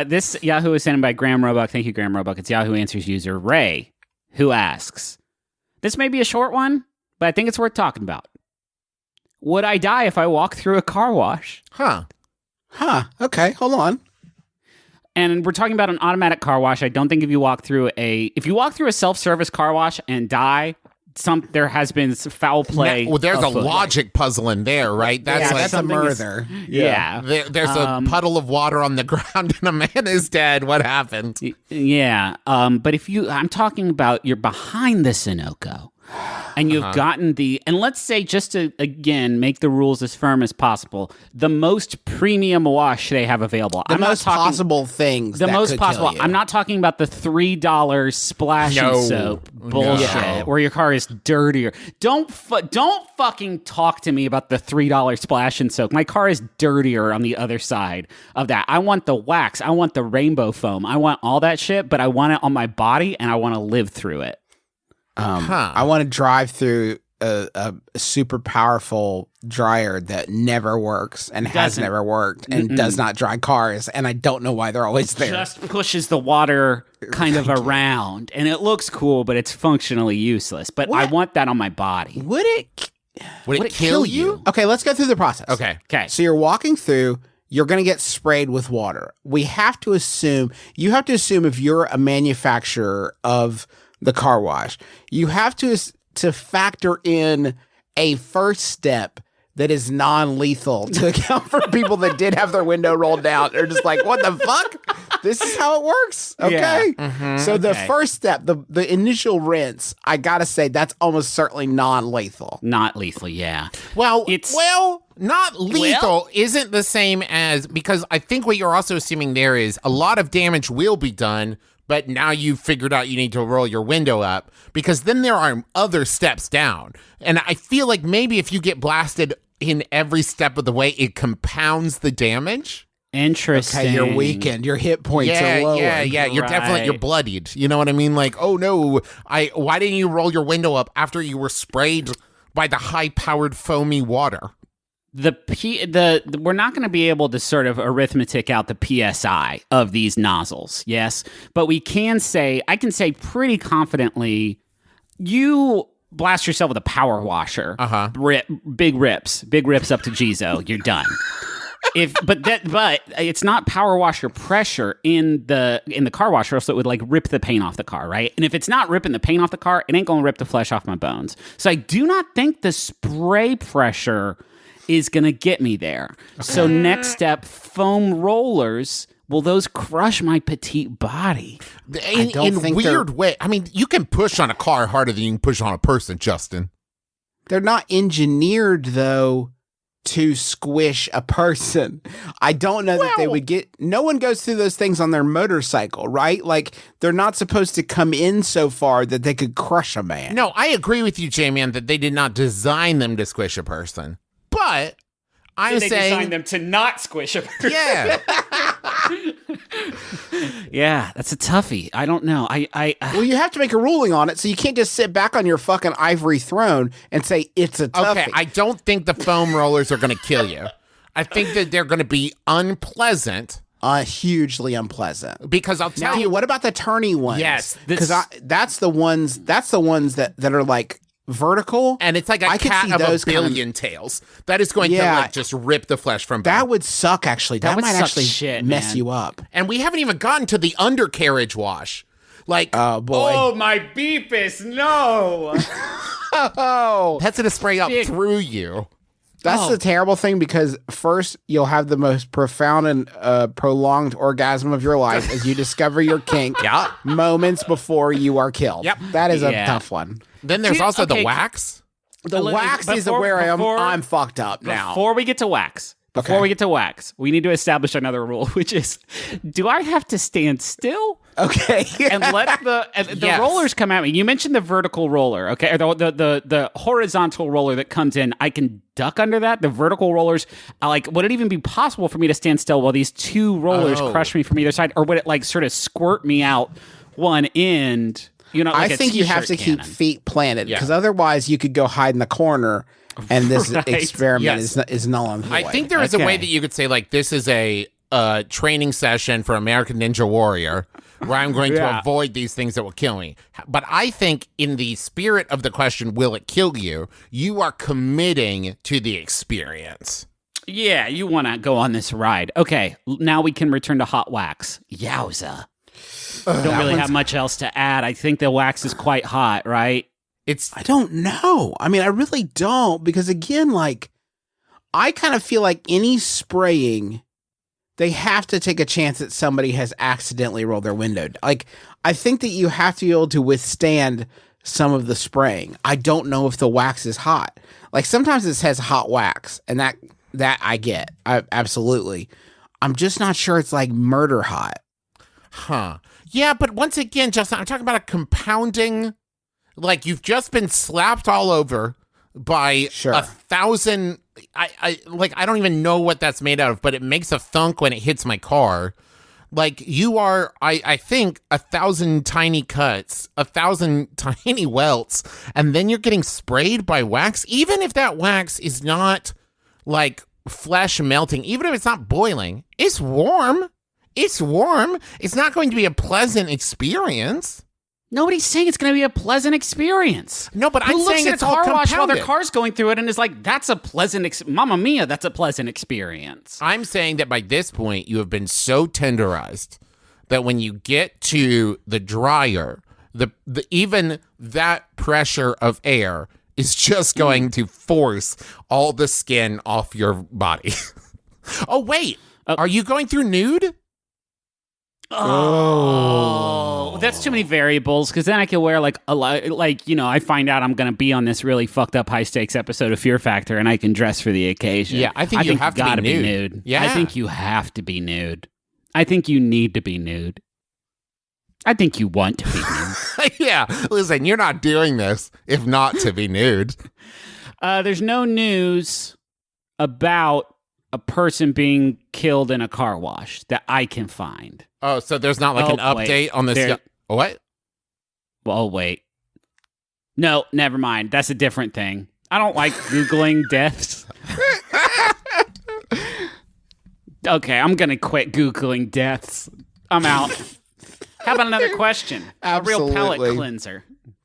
This Yahoo is sent in by Graham Roebuck. Thank you, Graham Roebuck. It's Yahoo Answers user Ray, who asks, this may be a short one, but I think it's worth talking about. Would I die if I walk through a car wash? Huh. Okay, hold on. And we're talking about an automatic car wash. I don't think if you walk through a self-service car wash and die, there has been foul play. Well, there's a logic puzzle in there, right? That's a murder. Yeah. There's a puddle of water on the ground and a man is dead. What happened? Yeah. But I'm talking about you're behind the Sunoco. And you've gotten and let's say, just to, again, make the rules as firm as possible, the most premium wash they have available. The most possible things. The most possible. I'm not talking about the $3 splash and soap bullshit where your car is dirtier. Don't fucking talk to me about the $3 splash and soap. My car is dirtier on the other side of that. I want the wax. I want the rainbow foam. I want all that shit, but I want it on my body and I want to live through it. I want to drive through a super powerful dryer that never works and has never worked and does not dry cars, and I don't know why they're always there. Just pushes the water kind of around, and it looks cool, but it's functionally useless. But I want that on my body. Would it kill you? Okay, let's go through the process. Okay. So you're walking through. You're going to get sprayed with water. You have to assume if you're a manufacturer of the car wash, you have to factor in a first step that is non-lethal to account for people that did have their window rolled down. They're just like, what the fuck? This is how it works. Okay. Yeah. So the first step, the initial rinse, I got to say that's almost certainly non-lethal. Not lethal, yeah. Well, not lethal isn't the same as, because I think what you're also assuming there is a lot of damage will be done, but now you've figured out you need to roll your window up, because then there are other steps down. And I feel like maybe if you get blasted in every step of the way, it compounds the damage. Interesting. Okay, you're weakened. Your hit points are lower. Yeah. You're bloodied. You know what I mean? Like, oh no, why didn't you roll your window up after you were sprayed by the high-powered foamy water? We're not going to be able to sort of arithmetic out the PSI of these nozzles, yes, but I can say pretty confidently, you blast yourself with a power washer, big rips up to Gizo, you're done. But it's not power washer pressure in the car washer, so it would like rip the paint off the car, right? And if it's not ripping the paint off the car, it ain't gonna rip the flesh off my bones. So I do not think the spray pressure is going to get me there. Okay. So next step, foam rollers. Will those crush my petite body? In weird way. I mean, you can push on a car harder than you can push on a person, Justin. They're not engineered, though, to squish a person. I don't know that they would get... No one goes through those things on their motorcycle, right? Like, they're not supposed to come in so far that they could crush a man. No, I agree with you, J-Man, that they did not design them to squish a person. But I'm saying... They designed them to not squish a person. Yeah. Yeah, that's a toughie. I don't know. Well, you have to make a ruling on it, so you can't just sit back on your fucking ivory throne and say it's a toughie. Okay, I don't think the foam rollers are going to kill you. I think that they're going to be unpleasant. Hugely unpleasant. Because I'll tell you... What about the turny ones? Yes. Because that's the ones that are like... vertical, and it's like a cat of a billion tails that is going to like just rip the flesh from back. That would suck, actually. That might actually mess you up. And we haven't even gotten to the undercarriage wash. Like, oh boy, oh my beepus, no. That's gonna spray up through you. That's the terrible thing, because first you'll have the most profound and prolonged orgasm of your life as you discover your kink moments before you are killed. Yep. That is a tough one. Then there's also the wax. The wax is where I'm fucked up now. Before we get to wax, we need to establish another rule, which is, do I have to stand still? Okay. And let the rollers come at me. You mentioned the vertical roller, okay? Or the horizontal roller that comes in. I can duck under that. The vertical rollers, would it even be possible for me to stand still while these two rollers crush me from either side? Or would it like sort of squirt me out one end? You know, like I think you have to keep feet planted, because otherwise you could go hide in the corner and this experiment is null and void. I think there is a way that you could say, like, this is a a training session for American Ninja Warrior where I'm going to avoid these things that will kill me. But I think in the spirit of the question, will it kill you? You are committing to the experience. Yeah, you want to go on this ride. Okay, now we can return to hot wax. Yowza. Don't really have much else to add. I think the wax is quite hot, right? I don't know. I mean, I really don't, because again, like, I kind of feel like any spraying, they have to take a chance that somebody has accidentally rolled their window. Like, I think that you have to be able to withstand some of the spraying. I don't know if the wax is hot. Like, sometimes it says hot wax, and that I get. Absolutely. I'm just not sure it's like murder hot. Huh. Yeah, but once again, Justin, I'm talking about a compounding. Like, you've just been slapped all over by 1,000. I don't even know what that's made out of, but it makes a thunk when it hits my car. Like, you are, I think, 1,000 tiny cuts, 1,000 tiny welts, and then you're getting sprayed by wax. Even if that wax is not, like, flesh melting, even if it's not boiling, it's warm. It's warm. It's not going to be a pleasant experience. Nobody's saying it's going to be a pleasant experience. No, but I'm saying it's all car wash while compounded. their car's going through it and is like, that's a pleasant, Mamma Mia, that's a pleasant experience. I'm saying that by this point, you have been so tenderized that when you get to the dryer, the even that pressure of air is just going to force all the skin off your body. Oh, wait. Are you going through nude? Oh, that's too many variables, because then I could wear like I find out I'm going to be on this really fucked up high stakes episode of Fear Factor and I can dress for the occasion. Yeah, I think you have to gotta be nude. Yeah. I think you have to be nude. I think you need to be nude. I think you want to be nude. Yeah, listen, you're not doing this if not to be nude. There's no news about a person being killed in a car wash that I can find. Oh, so there's not like an update on this? What? Well, wait. No, never mind. That's a different thing. I don't like Googling deaths. Okay, I'm going to quit Googling deaths. I'm out. How about another question? Absolutely. A real palate cleanser.